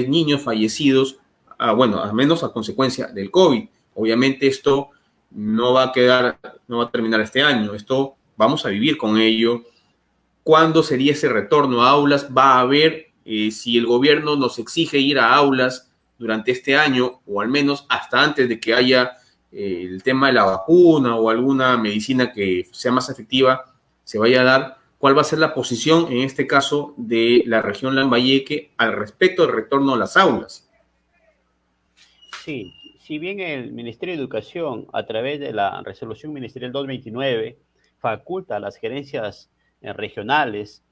niños fallecidos, bueno, al menos a consecuencia del COVID. Obviamente esto no va a terminar este año, esto vamos a vivir con ello. ¿Cuándo sería ese retorno a aulas? Va a haber, si el gobierno nos exige ir a aulas durante este año, o al menos hasta antes de que haya el tema de la vacuna o alguna medicina que sea más efectiva, se vaya a dar. ¿Cuál va a ser la posición, en este caso, de la región Lambayeque al respecto del retorno a las aulas? Sí, si bien el Ministerio de Educación, a través de la resolución ministerial 229, faculta a las gerencias regionales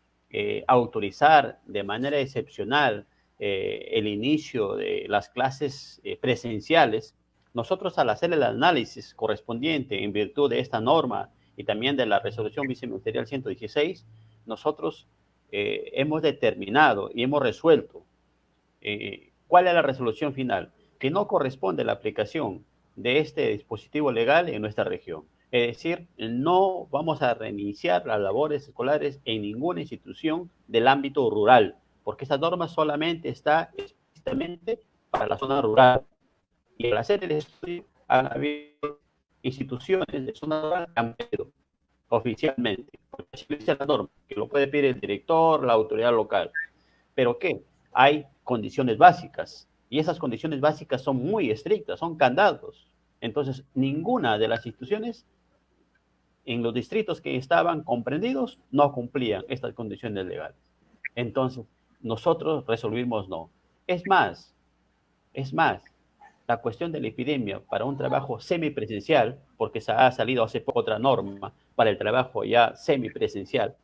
autorizar de manera excepcional el inicio de las clases presenciales, nosotros, al hacer el análisis correspondiente en virtud de esta norma y también de la resolución viceministerial 116, nosotros hemos determinado y hemos resuelto cuál es la resolución final, que no corresponde la aplicación de este dispositivo legal en nuestra región. Es decir, no vamos a reiniciar las labores escolares en ninguna institución del ámbito rural, porque esta norma solamente está explícitamente para la zona rural. Y al hacer el estudio, han habido instituciones de zona rural que han pedido oficialmente, porque así lo dice la norma, que lo puede pedir el director, la autoridad local. ¿Pero qué? Hay condiciones básicas, y esas condiciones básicas son muy estrictas, son candados. Entonces, ninguna de las instituciones en los distritos que estaban comprendidos no cumplían estas condiciones legales. Entonces, nosotros resolvimos no. Es más, la cuestión de la epidemia para un trabajo semipresencial, porque se ha salido hace poco otra norma para el trabajo ya semipresencial.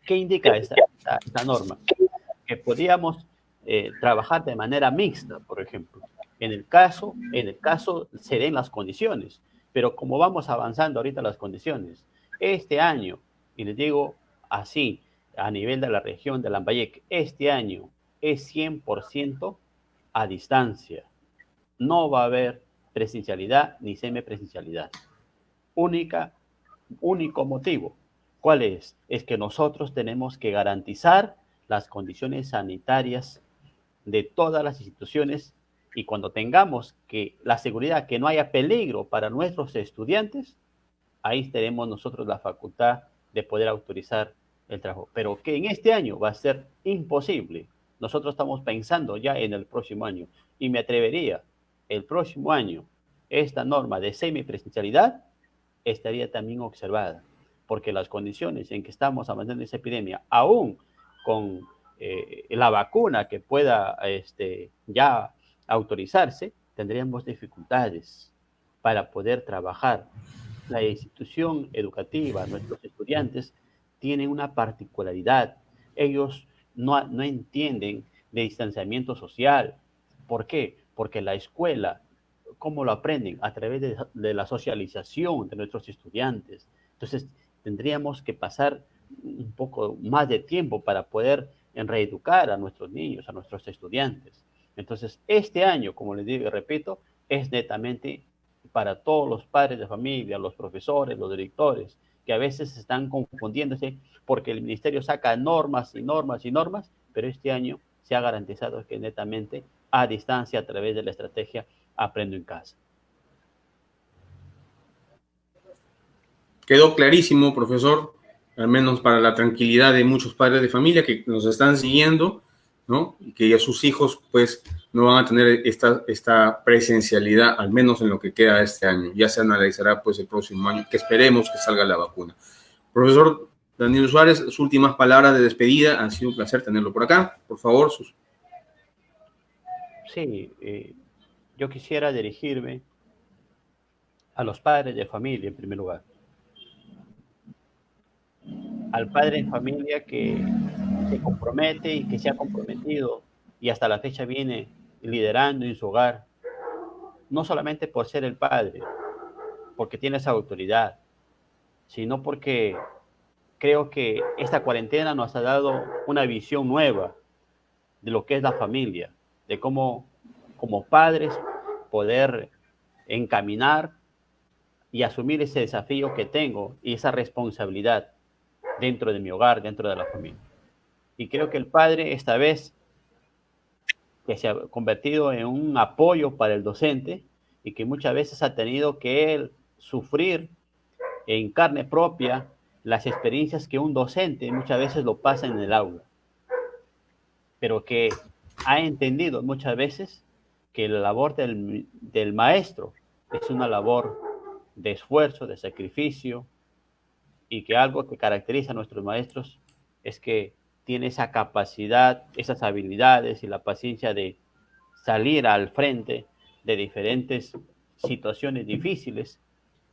¿Qué indica esta norma? Que podíamos trabajar de manera mixta, por ejemplo. En el caso se den las condiciones, pero como vamos avanzando ahorita las condiciones, este año, y les digo así, a nivel de la región de Lambayeque, este año es 100% a distancia. No va a haber presencialidad ni semipresencialidad. Único motivo. ¿Cuál es? Es que nosotros tenemos que garantizar las condiciones sanitarias de todas las instituciones, y cuando tengamos que la seguridad, que no haya peligro para nuestros estudiantes, ahí tenemos nosotros la facultad de poder autorizar el trabajo. Pero que en este año va a ser imposible. Nosotros estamos pensando ya en el próximo año, y me atrevería, el próximo año, esta norma de semipresencialidad estaría también observada, porque las condiciones en que estamos avanzando en esa epidemia, aún con la vacuna que pueda ya autorizarse, tendríamos dificultades para poder trabajar. La institución educativa, nuestros estudiantes, tienen una particularidad. Ellos no entienden de distanciamiento social. ¿Por qué? Porque la escuela, ¿cómo lo aprenden? A través de la socialización de nuestros estudiantes. Entonces, tendríamos que pasar un poco más de tiempo para poder reeducar a nuestros niños, a nuestros estudiantes. Entonces, este año, como les digo y repito, es netamente para todos los padres de familia, los profesores, los directores, que a veces están confundiéndose porque el ministerio saca normas y normas y normas, pero este año se ha garantizado que netamente a distancia a través de la estrategia Aprendo en Casa. Quedó clarísimo, profesor, al menos para la tranquilidad de muchos padres de familia que nos están siguiendo, ¿no? Y que ya sus hijos, pues, no van a tener esta presencialidad, al menos en lo que queda de este año. Ya se analizará, pues, el próximo año, que esperemos que salga la vacuna. Profesor Daniel Suárez, sus últimas palabras de despedida. Ha sido un placer tenerlo por acá. Por favor, Sí, yo quisiera dirigirme a los padres de familia en primer lugar. Al padre de familia que se compromete y que se ha comprometido y hasta la fecha viene liderando en su hogar, no solamente por ser el padre, porque tiene esa autoridad, sino porque creo que esta cuarentena nos ha dado una visión nueva de lo que es la familia, de cómo como padres poder encaminar y asumir ese desafío que tengo y esa responsabilidad dentro de mi hogar, dentro de la familia. Y creo que el padre esta vez, que se ha convertido en un apoyo para el docente y que muchas veces ha tenido que él sufrir en carne propia las experiencias que un docente muchas veces lo pasa en el aula, pero que ha entendido muchas veces que la labor del maestro es una labor de esfuerzo, de sacrificio, y que algo que caracteriza a nuestros maestros es que tiene esa capacidad, esas habilidades y la paciencia de salir al frente de diferentes situaciones difíciles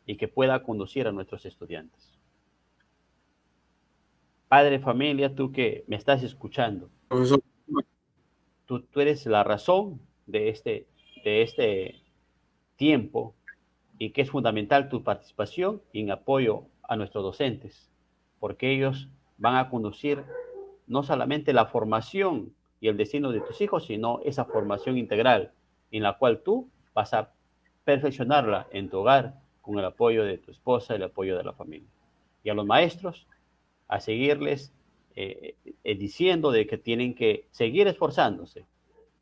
y que pueda conducir a nuestros estudiantes. Padre de familia, tú que me estás escuchando, profesor. tú eres la razón de este tiempo, y que es fundamental tu participación en apoyo a nuestros docentes, porque ellos van a conducir no solamente la formación y el destino de tus hijos, sino esa formación integral en la cual tú vas a perfeccionarla en tu hogar con el apoyo de tu esposa, el apoyo de la familia. Y a los maestros, a seguirles diciendo de que tienen que seguir esforzándose.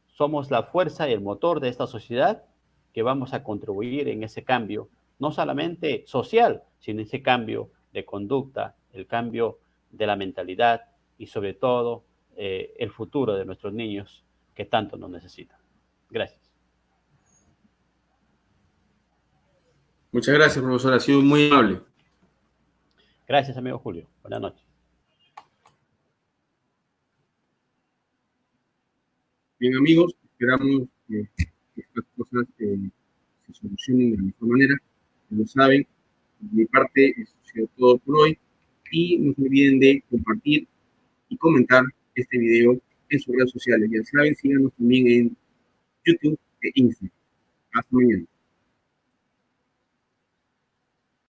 Somos la fuerza y el motor de esta sociedad que vamos a contribuir en ese cambio, no solamente social, sino ese cambio de conducta, el cambio de la mentalidad y sobre todo el futuro de nuestros niños que tanto nos necesitan. Gracias. Muchas gracias, profesor. Ha sido muy amable. Gracias, amigo Julio. Buenas noches. Bien, amigos, esperamos que estas cosas se solucionen de la mejor manera. Ya lo saben, de mi parte, eso ha sido todo por hoy. Y no se olviden de compartir y comentar este video en sus redes sociales. Ya saben, síganos también en YouTube e Instagram. Hasta mañana.